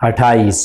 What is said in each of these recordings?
28,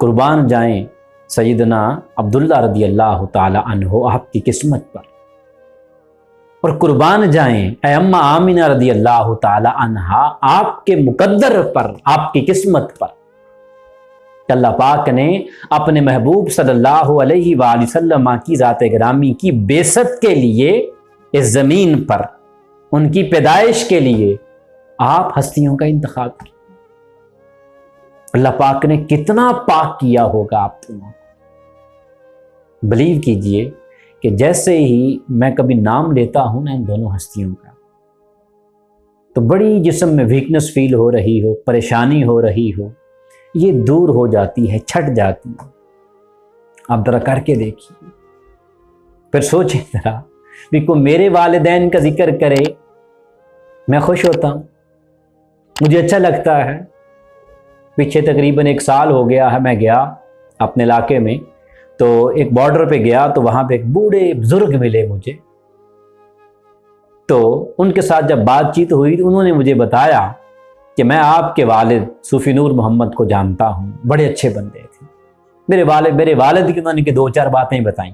قربان جائیں سیدنا عبداللہ رضی اللہ تعالی عنہ آپ کی قسمت پر، اور قربان جائیں اے اماں آمینہ رضی اللہ تعالی عنہا آپ کے مقدر پر، آپ کی قسمت پر۔ اللہ پاک نے اپنے محبوب صلی اللہ علیہ وآلہ وسلم کی ذات گرامی کی بعثت کے لیے اس زمین پر، ان کی پیدائش کے لیے آپ ہستیوں کا انتخاب کیا۔ اللہ پاک نے کتنا پاک کیا ہوگا آپ کو۔ بلیو کیجئے کہ جیسے ہی میں کبھی نام لیتا ہوں نا ان دونوں ہستیوں کا، تو بڑی جسم میں ویکنس فیل ہو رہی ہو، پریشانی ہو رہی ہو، یہ دور ہو جاتی ہے، چھٹ جاتی ہے۔ آپ ذرا کر کے دیکھیے، پھر سوچیں ذرا، بھی کوئی میرے والدین کا ذکر کرے میں خوش ہوتا ہوں، مجھے اچھا لگتا ہے۔ پیچھے تقریباً 1 سال ہو گیا ہے، میں گیا اپنے علاقے میں، تو ایک بارڈر پہ گیا تو وہاں پہ ایک بوڑھے بزرگ ملے مجھے، تو ان کے ساتھ جب بات چیت ہوئی تو انہوں نے مجھے بتایا کہ میں آپ کے والد صوفی نور محمد کو جانتا ہوں، بڑے اچھے بندے تھے۔ میرے والد کی انہوں نے 2-4 باتیں بتائیں،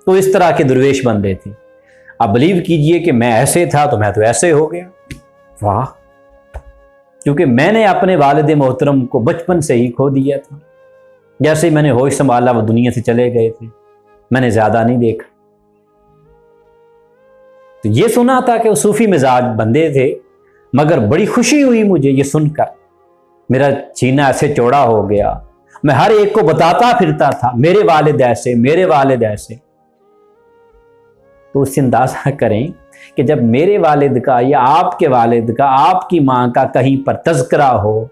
تو اس طرح کے درویش بندے تھے۔ اب بلیو کیجئے کہ میں ایسے تھا تو میں تو ایسے ہو گیا۔ واہ، کیونکہ میں نے اپنے والد محترم کو بچپن سے ہی کھو دیا تھا، جیسے ہی میں نے ہوش سنبھالا وہ دنیا سے چلے گئے تھے، میں نے زیادہ نہیں دیکھا۔ تو یہ سنا تھا کہ وہ صوفی مزاج بندے تھے، مگر بڑی خوشی ہوئی مجھے یہ سن کر، میرا سینہ ایسے چوڑا ہو گیا، میں ہر ایک کو بتاتا پھرتا تھا میرے والد ایسے، میرے والد ایسے۔ تو اس سے اندازہ کریں کہ جب میرے والد کا یا آپ کے والد کا، آپ کی ماں کا کہیں پر تذکرہ ہو،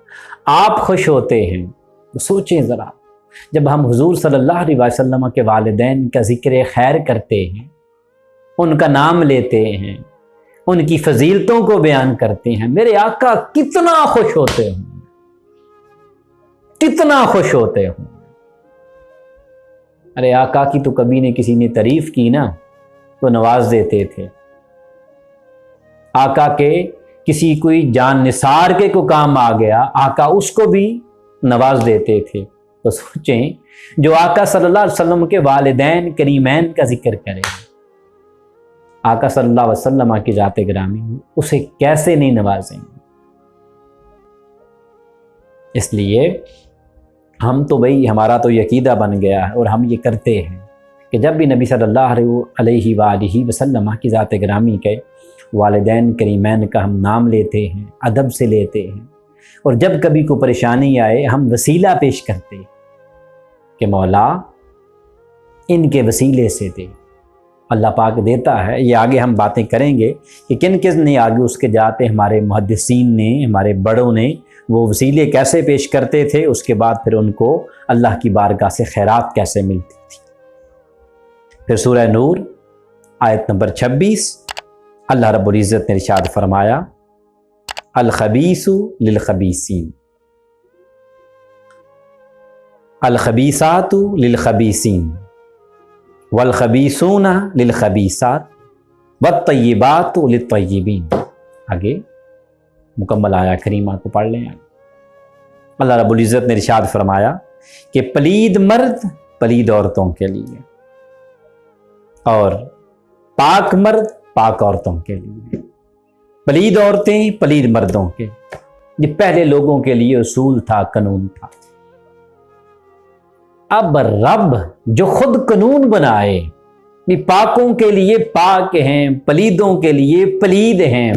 آپ خوش ہوتے ہیں، تو سوچیں ذرا، جب ہم حضور صلی اللہ علیہ وسلم کے والدین کا ذکر خیر کرتے ہیں، ان کا نام لیتے ہیں، ان کی فضیلتوں کو بیان کرتے ہیں، میرے آقا کتنا خوش ہوتے ہوں، کتنا خوش ہوتے ہوں۔ ارے آقا کی تو کبھی نے کسی نے تعریف کی نا تو نواز دیتے تھے، آقا کے کسی کوئی جان نثار کے کو کام آ گیا، آقا اس کو بھی نواز دیتے تھے۔ تو سوچیں، جو آقا صلی اللہ علیہ وسلم کے والدین کریمین کا ذکر کرے، آقا صلی اللہ علیہ وسلم کی ذات گرامی، اسے کیسے نہیں نوازیں گے؟ اس لیے ہم تو بھئی، ہمارا تو یہ عقیدہ بن گیا ہے اور ہم یہ کرتے ہیں کہ جب بھی نبی صلی اللہ علیہ وآلہ وسلم کی ذات گرامی کے والدین کریمین کا ہم نام لیتے ہیں، ادب سے لیتے ہیں، اور جب کبھی کوئی پریشانی آئے ہم وسیلہ پیش کرتے ہیں کہ مولا ان کے وسیلے سے دے۔ اللہ پاک دیتا ہے، یہ آگے ہم باتیں کریں گے کہ کن کس نے آگے اس کے جاتے ہمارے محدثین نے، ہمارے بڑوں نے وہ وسیلے کیسے پیش کرتے تھے، اس کے بعد پھر ان کو اللہ کی بارگاہ سے خیرات کیسے ملتی تھی۔ پھر سورہ نور آیت نمبر 26 اللہ رب العزت نے ارشاد فرمایا، الخبیث للخبیثین، الخبیثات للخبیثین، والخبیثون للخبیثات، والطیبات للطیبین۔ آگے مکمل آیا کریمہ کو پڑھ لیں۔ اللہ رب العزت نے ارشاد فرمایا کہ پلید مرد پلید عورتوں کے لیے، اور پاک مرد پاک عورتوں کے لیے، پلید عورتیں پلید مردوں کے۔ یہ پہلے لوگوں کے لیے اصول تھا، قانون تھا۔ اب رب جو خود قانون بنائے، پاکوں کے لیے پاک ہیں، پلیدوں کے لیے پلید ہیں،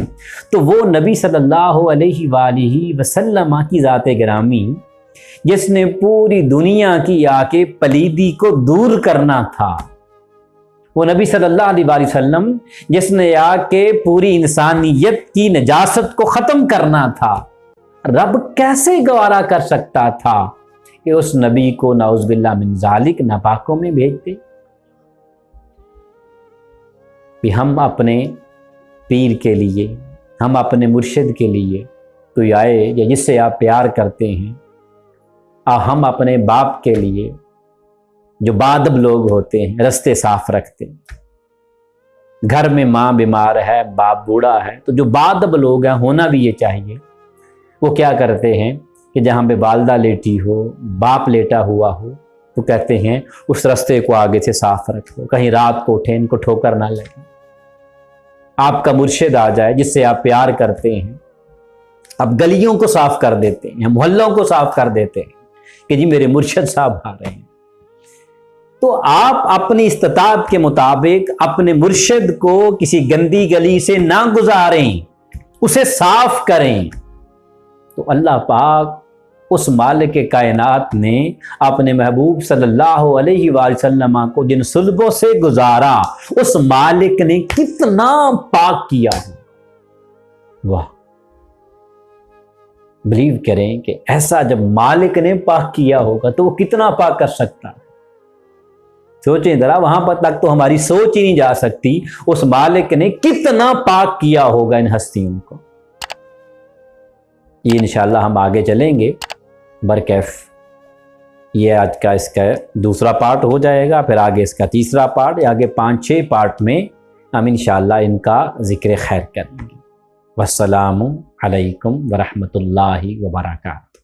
تو وہ نبی صلی اللہ علیہ وآلہ وسلم کی ذات گرامی، جس نے پوری دنیا کی آ کے پلیدی کو دور کرنا تھا، وہ نبی صلی اللہ علیہ وآلہ وسلم جس نے آ کے پوری انسانیت کی نجاست کو ختم کرنا تھا، رب کیسے گوارا کر سکتا تھا کہ اس نبی کو نعوذ باللہ من ذالک ناپاکوں میں بھیج دے؟ کہ ہم اپنے پیر کے لیے، ہم اپنے مرشد کے لیے، کوئی آئے یا جس سے آپ پیار کرتے ہیں، ہم اپنے باپ کے لیے، جو بادب لوگ ہوتے ہیں، رستے صاف رکھتے ہیں، گھر میں ماں بیمار ہے، باپ بوڑھا ہے، تو جو بادب لوگ ہیں، ہونا بھی یہ چاہیے، وہ کیا کرتے ہیں کہ جہاں پہ والدہ لیٹی ہو، باپ لیٹا ہوا ہو، تو کہتے ہیں اس رستے کو آگے سے صاف رکھو، کہیں رات کو اٹھے ان کو ٹھوکر نہ لگے۔ آپ کا مرشد آ جائے جس سے آپ پیار کرتے ہیں، اب گلیوں کو صاف کر دیتے ہیں، محلوں کو صاف کر دیتے ہیں کہ جی میرے مرشد صاحب آ رہے ہیں۔ تو آپ اپنی استطاعت کے مطابق اپنے مرشد کو کسی گندی گلی سے نہ گزاریں، اسے صاف کریں۔ تو اللہ پاک اس مالک کائنات نے اپنے محبوب صلی اللہ علیہ وآلہ وسلم کو جن صلبوں سے گزارا، اس مالک نے کتنا پاک کیا ہے۔ واہ، بلیو کریں کہ ایسا جب مالک نے پاک کیا ہوگا تو وہ کتنا پاک کر سکتا ہے۔ سوچیں ذرا، وہاں پر تک تو ہماری سوچ ہی نہیں جا سکتی، اس مالک نے کتنا پاک کیا ہوگا ان ہستیوں کو۔ یہ انشاءاللہ ہم آگے چلیں گے برکیف، یہ آج کا اس کا دوسرا پارٹ ہو جائے گا، پھر آگے اس کا تیسرا پارٹ، آگے 5-6 پارٹ میں ہم انشاءاللہ ان کا ذکر خیر کریں گے۔ والسلام علیکم ورحمۃ اللہ وبرکاتہ۔